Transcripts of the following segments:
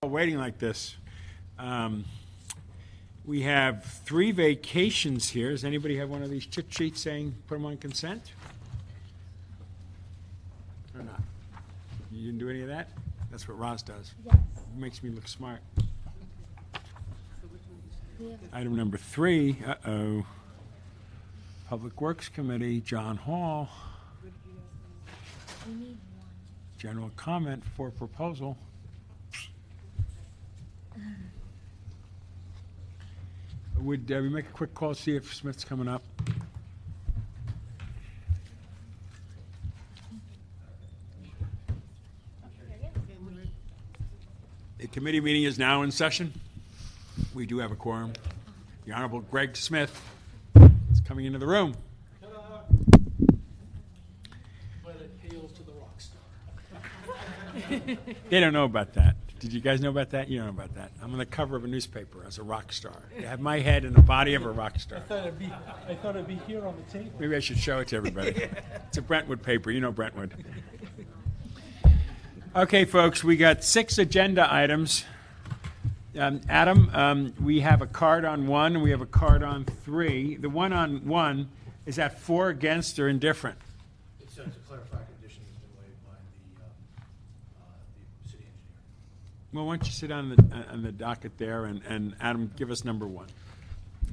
Waiting like this. We have 3 vacations here. Does anybody have one of these chit sheets saying put them on consent? Or not? You didn't do any of that? That's what Roz does. Yes. It makes me look smart. Item number 3, Public Works Committee, John Hall. We need one. General comment for proposal. Would we make a quick call to see if Smith's coming up? The committee meeting is now in session. We do have a quorum. The Honorable Greg Smith is coming into the room. But it hails to the rock star. They don't know about that. Did you guys know about that? You don't know about that. I'm on the cover of a newspaper as a rock star. They have my head in the body of a rock star. I thought it'd be here on the table. Maybe I should show it to everybody. It's a Brentwood paper. You know Brentwood. Okay, folks, we got 6 agenda items. Adam, we have a card on 1, and we have a card on 3. The one on 1, is that for, against, or indifferent? It says to clarify condition has been waived by the city engineer. Well, why don't you sit on the docket there, and Adam, give us number 1.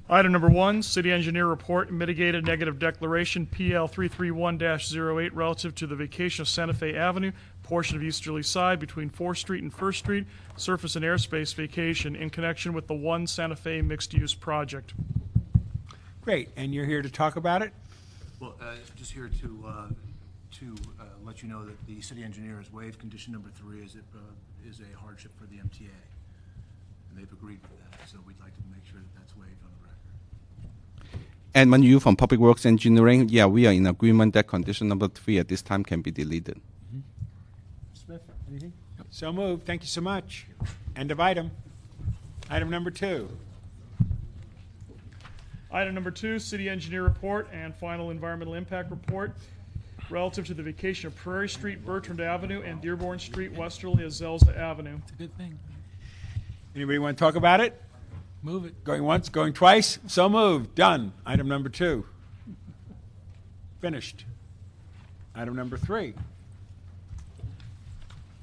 Item number 1, City Engineer Report, Mitigated Negative Declaration, PL 331-08, relative to the vacation of Santa Fe Avenue, portion of Easterly Side between 4th Street and 1st Street, surface and airspace vacation in connection with the One Santa Fe mixed-use project. Great, and you're here to talk about it? Well, just here to let you know that the city engineer has waived condition number 3 is a hardship for the MTA. And they've agreed with that, so we'd like to make sure that that's waived on the record. Edmund Yu from Public Works Engineering. Yeah, we are in agreement that condition number 3 at this time can be deleted. Smith, anything? So moved. Thank you so much. End of item. Item number 2. Item number 2, City Engineer Report and Final Environmental Impact Report relative to the vacation of Prairie Street, Bertrand Avenue, and Dearborn Street, westerly of Zelza Avenue. It's a good thing. Anybody want to talk about it? Move it. Going once, going twice? So moved. Done. Item number 2. Finished. Item number 3.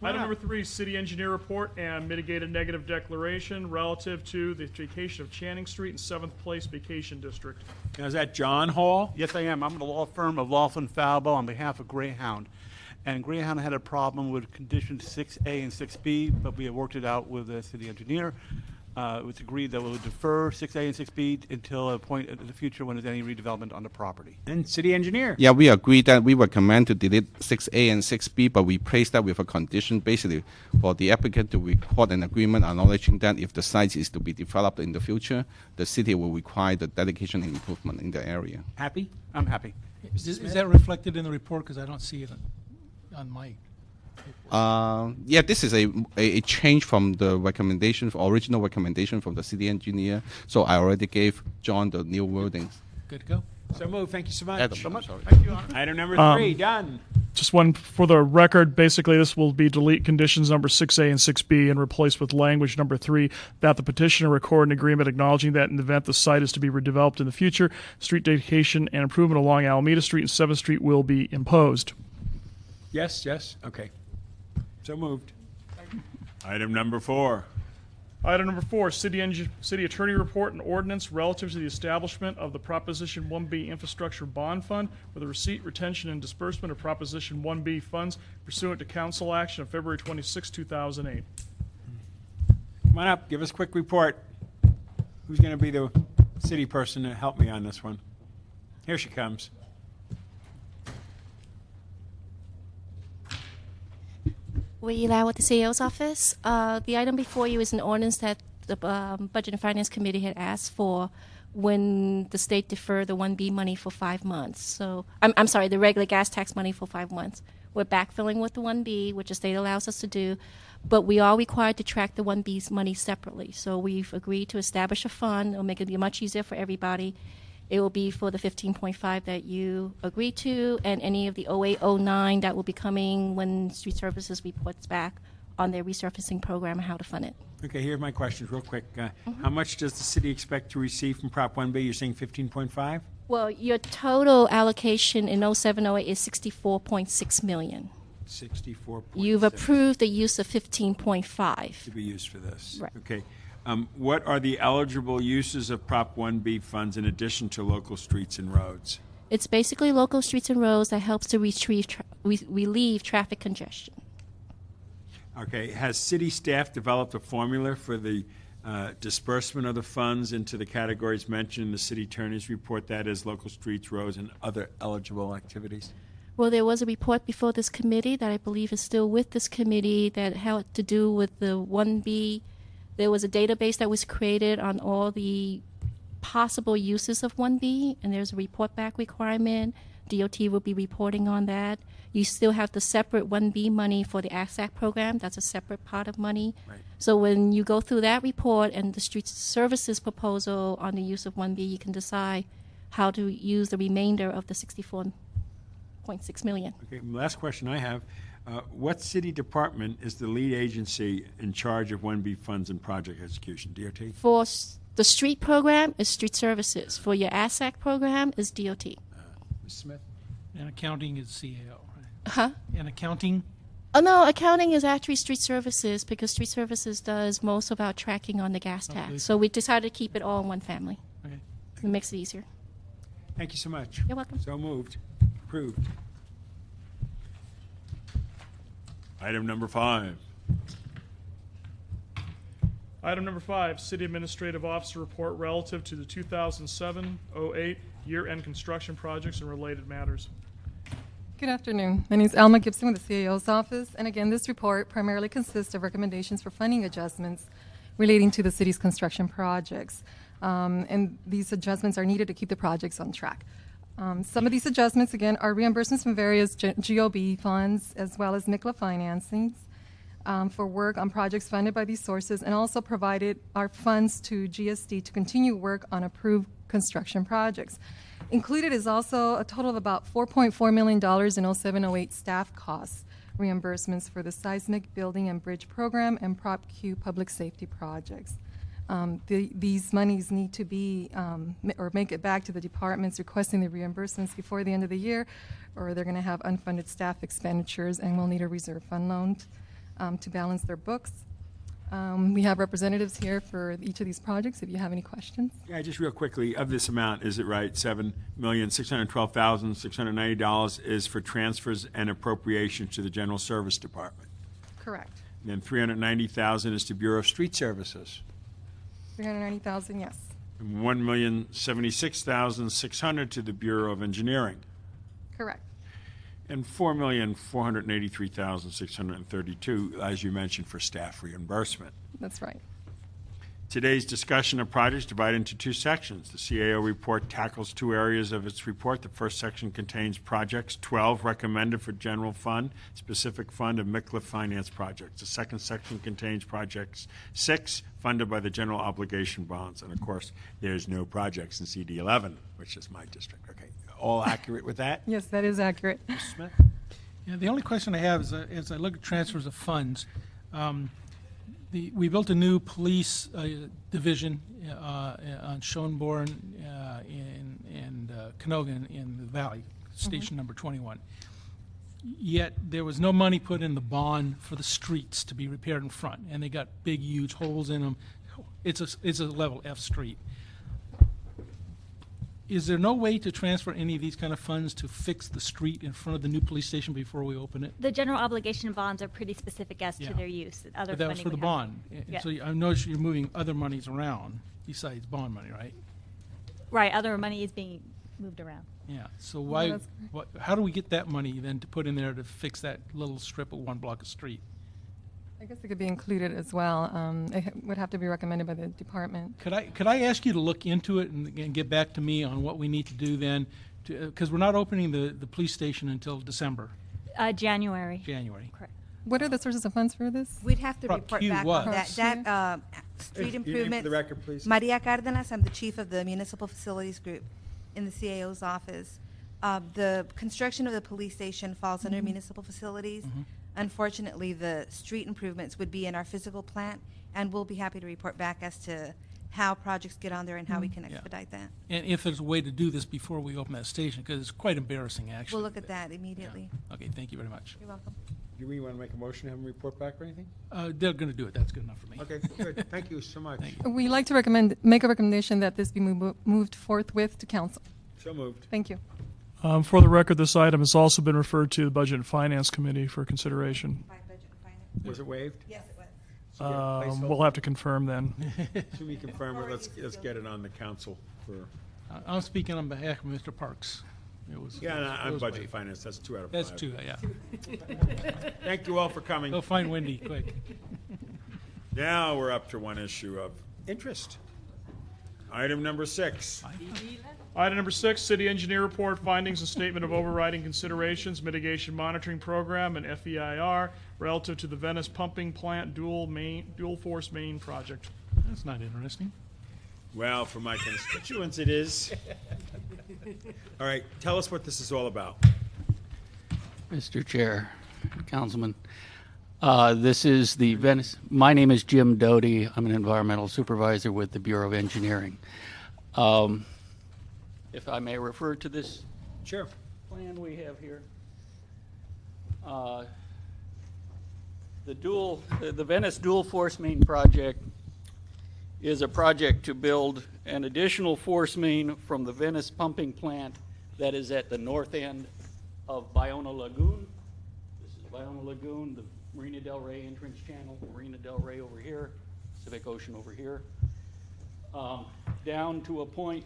Item number 3, City Engineer Report and Mitigated Negative Declaration relative to the vacation of Channing Street and 7th Place Vacation District. Now, is that John Hall? Yes, I am. I'm the law firm of Laughlin Falbo on behalf of Greyhound. And Greyhound had a problem with conditions 6A and 6B, but we have worked it out with the city engineer. It was agreed that we would defer 6A and 6B until a point in the future when there's any redevelopment on the property. And city engineer? Yeah, we agree that we recommend to delete 6A and 6B, but we place that with a condition basically for the applicant to record an agreement acknowledging that if the site is to be developed in the future, the city will require the dedication and improvement in the area. Happy? I'm happy. Is that reflected in the report? Because I don't see it on my. Yeah, this is a change from the recommendation, original recommendation from the city engineer. So I already gave John the new wordings. Good to go. So moved. Thank you so much. Adam, I'm sorry. Thank you, Honor. Item number 3. Done. Just one for the record, basically this will be delete conditions number 6A and 6B and replace with language number 3 that the petitioner record an agreement acknowledging that in the event the site is to be redeveloped in the future, street dedication and improvement along Alameda Street and 7th Street will be imposed. Yes, yes. Okay. So moved. Item number 4. Item number 4, City Attorney Report and Ordinance relative to the establishment of the Proposition 1B Infrastructure Bond Fund for the receipt, retention, and disbursement of Proposition 1B funds pursuant to Council action of February 26, 2008. Come on up. Give us a quick report. Who's going to be the city person to help me on this one? Here she comes. Wei Lau with the CEO's office. The item before you is an ordinance that the Budget and Finance Committee had asked for when the state deferred the 1B money for 5 months. So, I'm sorry, the regular gas tax money for 5 months. We're backfilling with the 1B, which the state allows us to do, but we are required to track the 1B's money separately. So we've agreed to establish a fund. It'll make it much easier for everybody. It will be for the 15.5 that you agreed to, and any of the 08, 09 that will be coming when Street Services reports back on their resurfacing program and how to fund it. Okay, here are my questions real quick. How much does the city expect to receive from Prop 1B? You're saying 15.5? Well, your total allocation in 0708 is 64.6 million. 64. You've approved the use of 15.5. to be used for this. Right. Okay. What are the eligible uses of Prop 1B funds in addition to local streets and roads? It's basically local streets and roads that helps to relieve traffic congestion. Okay. Has city staff developed a formula for the disbursement of the funds into the categories mentioned in the city attorney's report, that is local streets, roads, and other eligible activities? Well, there was a report before this committee that I believe is still with this committee that had to do with the 1B. There was a database that was created on all the possible uses of 1B, and there's a report back requirement. DOT will be reporting on that. You still have the separate 1B money for the ASAC program. That's a separate pot of money. Right. So when you go through that report and the street services proposal on the use of 1B, you can decide how to use the remainder of the 64.6 million. Okay. Last question I have. What city department is the lead agency in charge of 1B funds and project execution? DOT? For the street program is street services. For your ASAC program is DOT. Ms. Smith? And accounting is CAO, right? Huh? And accounting, Oh, no, accounting is actually street services because street services does most of our tracking on the gas tax. Okay. So we decided to keep it all in one family. okay. It makes it easier. Thank you so much. You're welcome. So moved. Approved. Item number 5. Item number 5, City Administrative Officer Report relative to the 2007-08 year-end construction projects and related matters. Good afternoon. My name is Alma Gibson with the CAO's office, and again, this report primarily consists of recommendations for funding adjustments relating to the city's construction projects. And these adjustments are needed to keep the projects on track. Some of these adjustments, again, are reimbursements from various GOB funds as well as NICLA financings for work on projects funded by these sources, and also provided our funds to GSD to continue work on approved construction projects. Included is also a total of about $4.4 million in 0708 staff costs, reimbursements for the seismic building and bridge program and Prop Q public safety projects. These monies need to be, or make it back to the departments requesting the reimbursements before the end of the year, or they're going to have unfunded staff expenditures and will need a reserve fund loan to balance their books. We have representatives here for each of these projects if you have any questions. Yeah, just real quickly, of this amount, is it right, $7,612,690 is for transfers and appropriations to the General Service Department? Correct. And then $390,000 is to Bureau of Street Services? 390,000, yes. And $1,076,600 to the Bureau of Engineering? Correct. And $4,483,632, as you mentioned, for staff reimbursement. That's right. Today's discussion of projects divided into 2 sections. The CAO report tackles 2 areas of its report. The first section contains projects 12 recommended for general fund, specific fund, and MICLA finance projects. The second section contains projects 6 funded by the general obligation bonds. And of course, there's no projects in CD 11, which is my district. Okay, all accurate with that? Yes, that is accurate. Mr. Smith? Yeah, the only question I have is, as I look at transfers of funds, we built a new police division on Schönborn and Canogan in the Valley, station number 21. Yet there was no money put in the bond for the streets to be repaired in front, and they got big, huge holes in them. It's a level F street. Is there no way to transfer any of these kind of funds to fix the street in front of the new police station before we open it? The general obligation bonds are pretty specific as Yeah. to their use. Other But that was funding for the would have- bond. Yeah. So I noticed you're moving other monies around besides bond money, right? Right, other money is being moved around. Yeah. So why? that's How do we get that money then to put in there to fix that little strip of 1 block of street? I guess it could be included as well. It would have to be recommended by the department. Could I ask you to look into it and get back to me on what we need to do then? Because we're not opening the police station until December, January. January. Correct. What are the sources of funds for this? We'd have to Prop report Q back was. on that. Prop That, street improvements. For the record, please. Maria Cardenas, I'm the chief of the Municipal Facilities Group in the CAO's office. The construction of the police station falls under municipal facilities. Unfortunately, the street improvements would be in our physical plant, and we'll be happy to report back as to how projects get on there and how we can expedite that. And if there's a way to do this before we open that station, because it's quite embarrassing, actually. We'll look at that immediately. Okay, thank you very much. You're welcome. Do we want to make a motion to have them report back or anything? They're going to do it. That's good enough for me. Okay, good. Thank you so much. Thank you. We'd like to make a recommendation that this be moved forthwith to council. So moved. Thank you. For the record, this item has also been referred to the Budget and Finance Committee for consideration. By budget and finance. Was it waived? Yes, it was. We'll have to confirm then. Should we confirm it? Let's get it on the council for, I'm speaking on behalf of Mr. Parks. It was. yeah, it was on budget and waived. finance, that's 2 out of 5. That's two, yeah. Thank you all for coming. Go find Wendy, quick. Now we're up to one issue of interest. Item number 6. Item number 6, City Engineer Report, Findings and Statement of Overriding Considerations, Mitigation Monitoring Program, and FEIR relative to the Venice Pumping Plant Dual Force Main Project. That's not interesting. Well, for my constituents, it is. All right, tell us what this is all about. Mr. Chair, Councilman, this is the Venice. My name is Jim Doty. I'm an environmental supervisor with the Bureau of Engineering. If I may refer to this Sure. plan we have here. The Venice Dual Force Main Project is a project to build an additional force main from the Venice pumping plant that is at the north end of Bayona Lagoon. This is Bayona Lagoon, the Marina Del Rey entrance channel, Marina Del Rey over here, Pacific Ocean over here, down to a point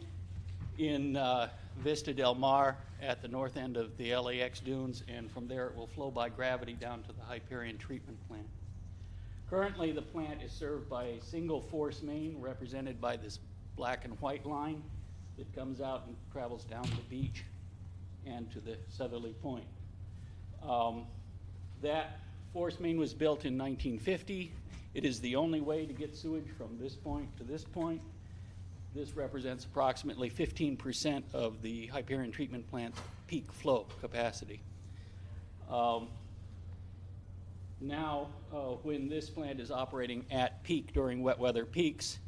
in Vista Del Mar at the north end of the LAX dunes, and from there it will flow by gravity down to the Hyperion treatment plant. Currently, the plant is served by a single force main represented by this black and white line that comes out and travels down the beach and to the southerly point. That force main was built in 1950. It is the only way to get sewage from this point to this point. This represents approximately 15% of the Hyperion treatment plant's peak flow capacity. Now, when this plant is operating at peak during wet weather peaks,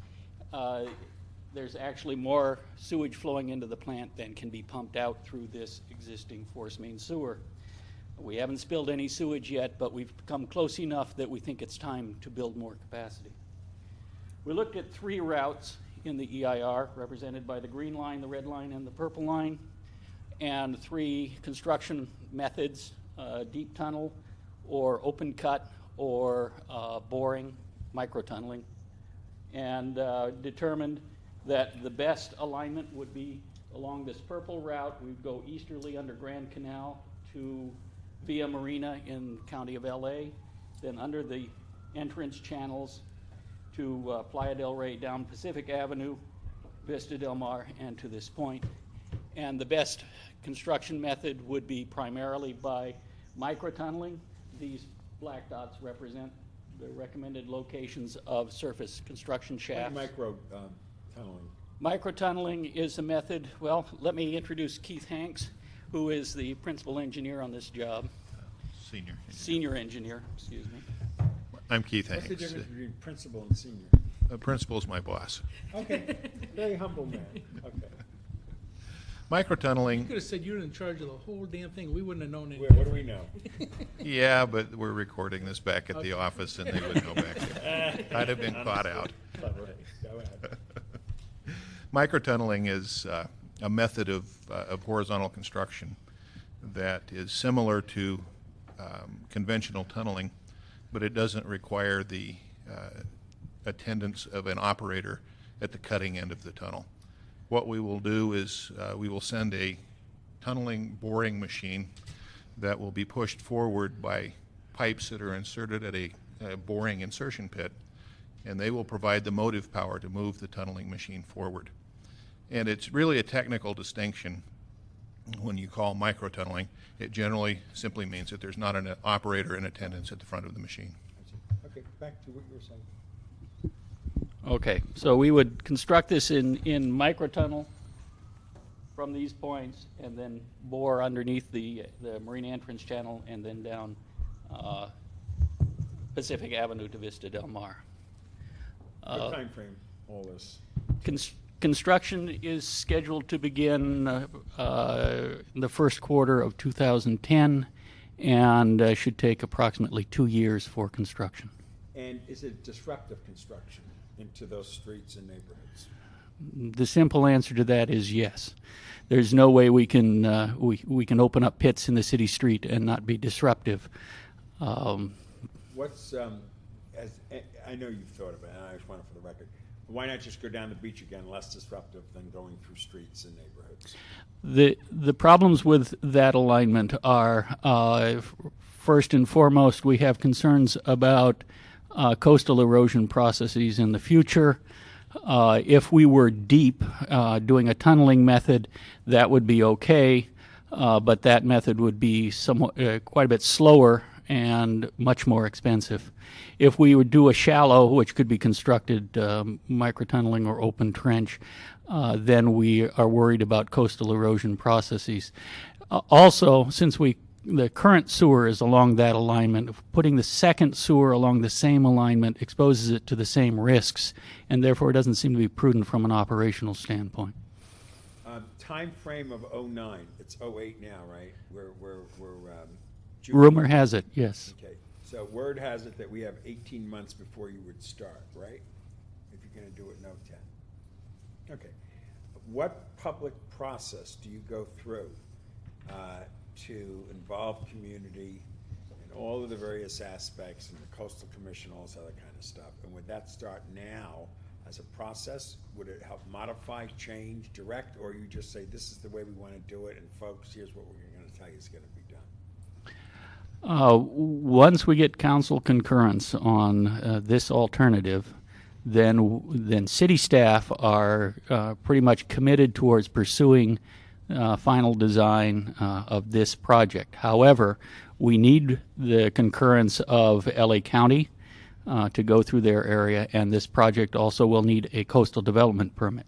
there's actually more sewage flowing into the plant than can be pumped out through this existing force main sewer. We haven't spilled any sewage yet, but we've come close enough that we think it's time to build more capacity. We looked at 3 routes in the EIR, represented by the green line, the red line, and the purple line, and 3 construction methods, deep tunnel, or open cut, or boring, microtunneling, and determined that the best alignment would be along this purple route. We'd go easterly under Grand Canal to Via Marina in the county of LA, then under the entrance channels to Playa del Rey down Pacific Avenue, Vista Del Mar, and to this point. And the best construction method would be primarily by microtunneling. These black dots represent the recommended locations of surface construction shafts. Micro tunneling. Microtunneling is a method. Well, let me introduce Keith Hanks, who is the principal engineer on this job. Senior engineer, excuse me. I'm Keith What's the Hanks. difference between principal and senior? Principal is my boss. Okay, very humble man. Okay. You Microtunneling, could have said you were in charge of the whole damn thing. We wouldn't have known Wait, anything. what do we know? yeah, but we're recording this back at the office and they would know back there. I'd have been caught out. Go ahead. Microtunneling is a method of horizontal construction that is similar to conventional tunneling, but it doesn't require the attendance of an operator at the cutting end of the tunnel. What we will do is we will send a tunneling boring machine that will be pushed forward by pipes that are inserted at a boring insertion pit, and they will provide the motive power to move the tunneling machine forward. And it's really a technical distinction. When you call microtunneling, it generally simply means that there's not an operator in attendance at the front of the machine. Okay, back to what you were saying. Okay, so we would construct this in microtunnel from these points and then bore underneath the marine entrance channel and then down Pacific Avenue to Vista Del Mar. What time frame, all this? Construction is scheduled to begin in the first quarter of 2010 and should take approximately 2 years for construction. And is it disruptive construction into those streets and neighborhoods? The simple answer to that is yes. There's no way we can open up pits in the city street and not be disruptive. What's, I know you've thought about it, and I just want it for the record. Why not just go down the beach again, less disruptive than going through streets and neighborhoods? The problems with that alignment are, first and foremost, we have concerns about coastal erosion processes in the future. If we were deep, doing a tunneling method, that would be okay, but that method would be somewhat, quite a bit slower and much more expensive. If we would do a shallow, which could be constructed microtunneling or open trench, then we are worried about coastal erosion processes. Also, since the current sewer is along that alignment, putting the second sewer along the same alignment exposes it to the same risks, and therefore it doesn't seem to be prudent from an operational standpoint. Time frame of 09, it's 08 now, right? We're June. Rumor has it, yes. Okay, so word has it that we have 18 months before you would start, right? If you're going to do it in 010. Okay. What public process do you go through to involve community in all of the various aspects and the Coastal Commission, all this other kind of stuff? And would that start now as a process? Would it help modify, change, direct, or you just say, this is the way we want to do it, and folks, here's what we're going to tell you is going to be done? Once we get council concurrence on this alternative, then city staff are pretty much committed towards pursuing final design of this project. However, we need the concurrence of LA County to go through their area, and this project also will need a coastal development permit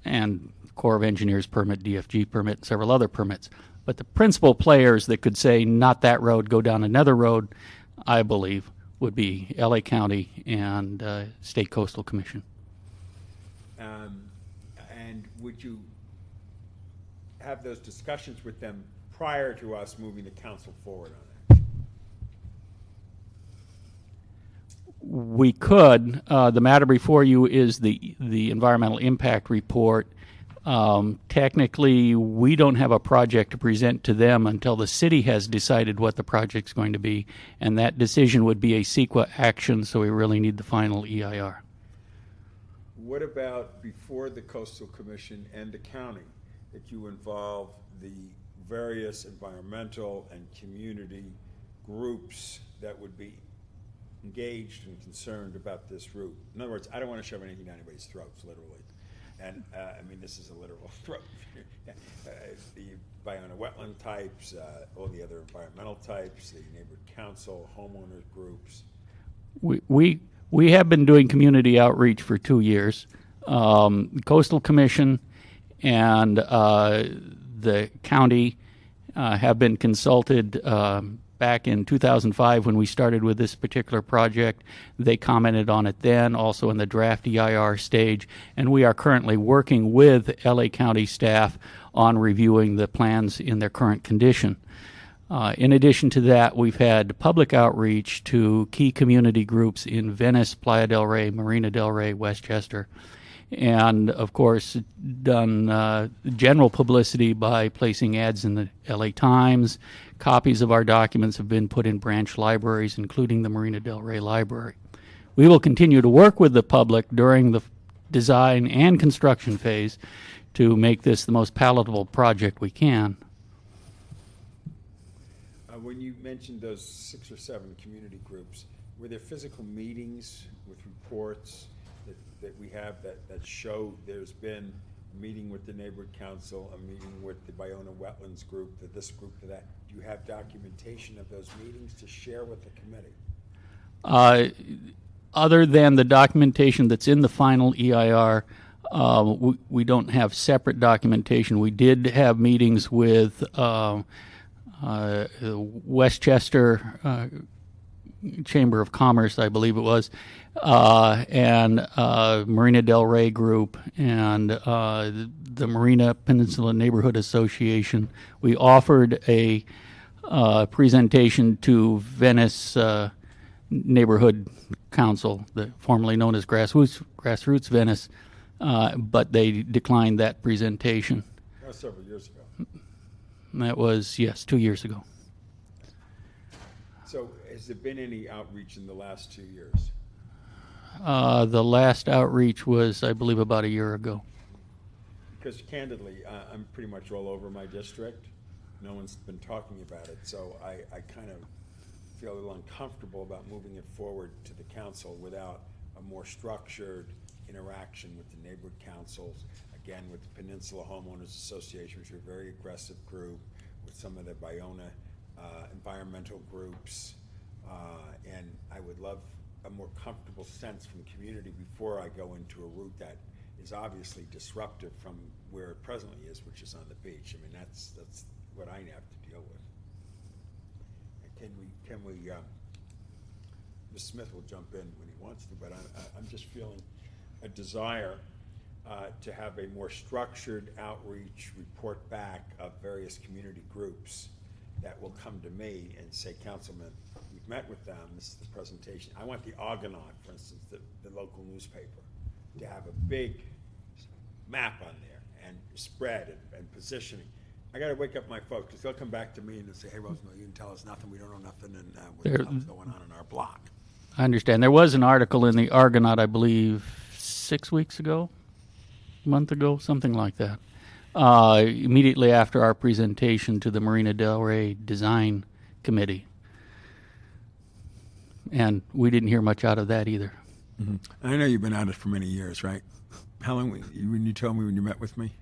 and Corps of Engineers permit, DFG permit, and several other permits. But the principal players that could say, not that road, go down another road, I believe, would be LA County and State Coastal Commission. And would you have those discussions with them prior to us moving the council forward on it? We could. The matter before you is the environmental impact report. Technically, we don't have a project to present to them until the city has decided what the project's going to be, and that decision would be a CEQA action, so we really need the final EIR. What about before the Coastal Commission and the county, that you involve the various environmental and community groups that would be engaged and concerned about this route? In other words, I don't want to shove anything down anybody's throats, literally. And I mean, this is a literal throat. The Biona wetland types, all the other environmental types, the neighborhood council, homeowner groups. We have been doing community outreach for 2 years. Coastal Commission and the county have been consulted back in 2005 when we started with this particular project. They commented on it then, also in the draft EIR stage, and we are currently working with LA County staff on reviewing the plans in their current condition. In addition to that, we've had public outreach to key community groups in Venice, Playa del Rey, Marina del Rey, Westchester, and of course done general publicity by placing ads in the LA Times. Copies of our documents have been put in branch libraries, including the Marina del Rey Library. We will continue to work with the public during the design and construction phase to make this the most palatable project we can. When you mentioned those 6 or 7 community groups, were there physical meetings with reports that we have that show there's been a meeting with the neighborhood council, a meeting with the Biona wetlands group, to this group, to that? Do you have documentation of those meetings to share with the committee? Other than the documentation that's in the final EIR, we don't have separate documentation. We did have meetings with Westchester Chamber of Commerce, I believe it was, and Marina Del Rey Group, and the Marina Peninsula Neighborhood Association. We offered a presentation to Venice Neighborhood Council, formerly known as Grassroots Venice, but they declined that presentation. That was several years ago. That was, yes, 2 years ago. So has there been any outreach in the last 2 years? The last outreach was, I believe, about a year ago. Because candidly, I'm pretty much all over my district. No one's been talking about it, so I kind of feel a little uncomfortable about moving it forward to the council without a more structured interaction with the neighborhood councils, again, with the Peninsula Homeowners Association, which are a very aggressive group, with some of the Bayona environmental groups, and I would love a more comfortable sense from the community before I go into a route that is obviously disruptive from where it presently is, which is on the beach. I mean, that's what I have to deal with. And can we Ms. Smith will jump in when he wants to, but I'm just feeling a desire to have a more structured outreach report back of various community groups that will come to me and say, Councilman, we've met with them, this is the presentation. I want the Argonaut, for instance, the local newspaper, to have a big map on there and spread and positioning. I got to wake up my folks, because they'll come back to me and they'll say, hey, Rosenthal, you didn't tell us nothing, we don't know nothing, and what's going on in our block. I understand. There was an article in the Argonaut, I believe, 6 weeks ago, a month ago, something like that. Immediately after our presentation to the Marina Del Rey Design Committee. And we didn't hear much out of that either. Mm-hmm. I know you've been at it for many years, right? How long, when you told me when you met with me?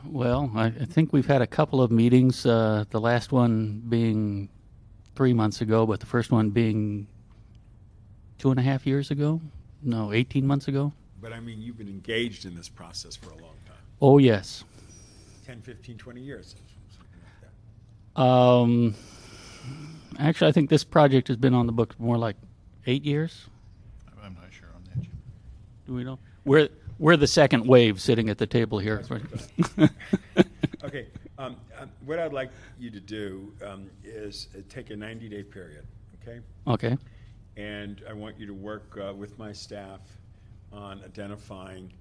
Well, I think we've had a couple of meetings, the last one being 3 months ago, but the first one being 2.5 years ago? No, 18 months ago. But I mean, you've been engaged in this process for a long time. Oh, yes. 10, 15, 20 years, something like that. Actually, I think this project has been on the books more like 8 years. I'm not sure on that, Jim. Do we know? We're the second wave sitting at the table here. Okay. What I'd like you to do is take a 90-day period, okay? Okay. And I want you to work with my staff on identifying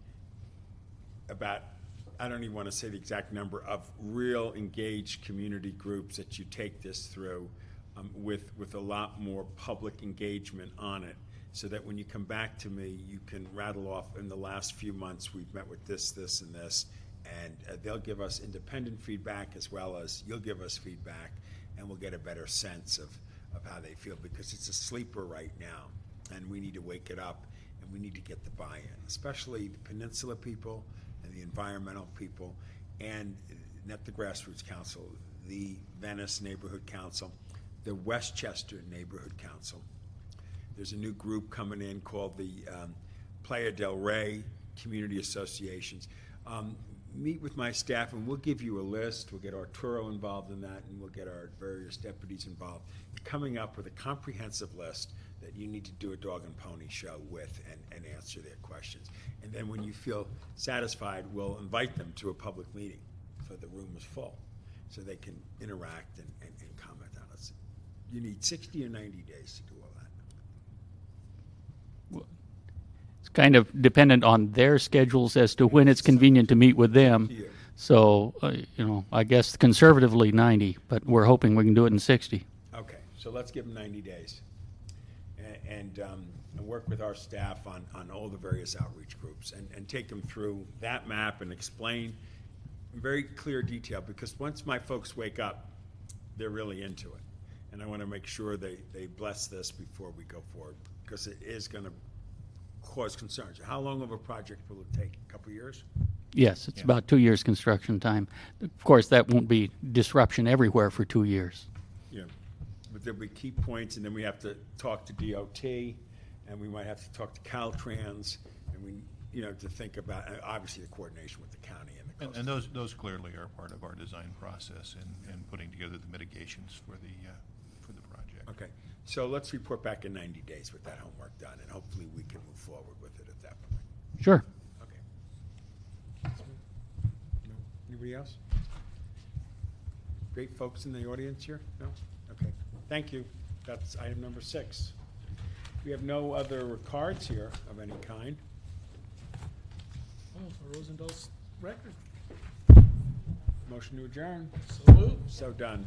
about, I don't even want to say the exact number of real engaged community groups that you take this through with a lot more public engagement on it, so that when you come back to me, you can rattle off, in the last few months, we've met with this, this, and this, and they'll give us independent feedback as well as you'll give us feedback, and we'll get a better sense of how they feel, because it's a sleeper right now, and we need to wake it up, and we need to get the buy-in, especially the Peninsula people and the environmental people, and not the Grassroots Council, the Venice Neighborhood Council, the Westchester Neighborhood Council. There's a new group coming in called the Playa Del Rey Community Associations. Meet with my staff, and we'll give you a list. We'll get Arturo involved in that, and we'll get our various deputies involved, coming up with a comprehensive list that you need to do a dog and pony show with and answer their questions. And then when you feel satisfied, we'll invite them to a public meeting so the room is full, so they can interact and comment on it. You need 60 or 90 days to do all that. It's kind of dependent on their schedules as to when it's convenient to meet with them. So, I guess conservatively 90, but we're hoping we can do it in 60. Okay, so let's give them 90 days. And work with our staff on all the various outreach groups and take them through that map and explain in very clear detail, because once my folks wake up, they're really into it. And I want to make sure they bless this before we go forward, because it is going to cause concerns. How long of a project will it take? A couple of years? Yes, it's about 2 years construction time. Of course, that won't be disruption everywhere for 2 years. Yeah, but there'll be key points, and then we have to talk to DOT, and we might have to talk to Caltrans, and we to think about, obviously, the coordination with the county and the coast. And those clearly are part of our design process in putting together the mitigations for the project. Okay, so let's report back in 90 days with that homework done, and hopefully we can move forward with it at that point. Sure. Okay. No? Anybody else? Great folks in the audience here? No? Okay, thank you. That's item number 6. We have no other cards here of any kind. Oh, for Rosendale's record. Motion to adjourn. So moved. So done.